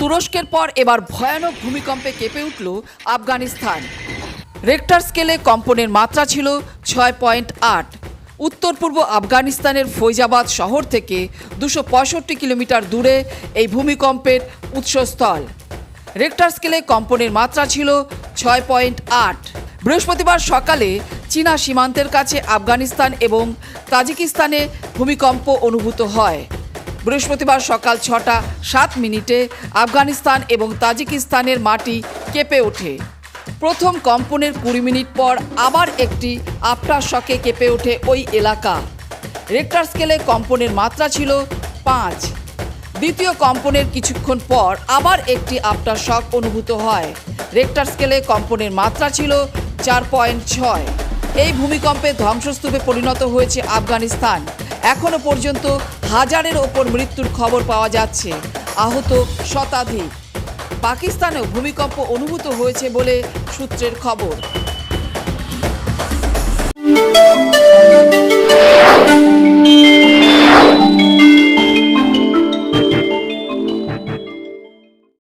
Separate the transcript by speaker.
Speaker 1: তুরস্কের পর এবার ভয়ানক ভূমিকম্পে কেঁপে উঠল আফগানিস্তান। রেক্টার স্কেলে কম্পনের মাত্রা ছিল 6.8। উত্তর পূর্ব আফগানিস্তানের ফৈজাবাদ শহর থেকে 265 কিলোমিটার দূরে এই ভূমিকম্পের উৎসস্থল। রেক্টার স্কেলে কম্পনের মাত্রা ছিল 6.8। বৃহস্পতিবার সকালে চীনা সীমান্তের কাছে আফগানিস্তান এবং তাজিকিস্তানে ভূমিকম্প অনুভূত হয়। বৃহস্পতিবার সকাল 6:07 আফগানিস্তান এবং তাজিকিস্তানের মাটি কেঁপে ওঠে। প্রথম কম্পনের 20 মিনিট পর আবার একটি আফটার শকে কেঁপে ওঠে ওই এলাকা। রেক্টার স্কেলে কম্পনের মাত্রা ছিল 5। দ্বিতীয় কম্পনের কিছুক্ষণ পর আবার একটি আফটার শক অনুভূত হয়। রেক্টার স্কেলে কম্পনের মাত্রা ছিল 4.6। এই ভূমিকম্পে ধ্বংসস্তূপে পরিণত হয়েছে আফগানিস্তান। এখনও পর্যন্ত হাজারের ওপর মৃত্যুর খবর পাওয়া যাচ্ছে, আহত শতাধিক। পাকিস্তানেও ভূমিকম্প অনুভূত হয়েছে বলে সূত্রের খবর।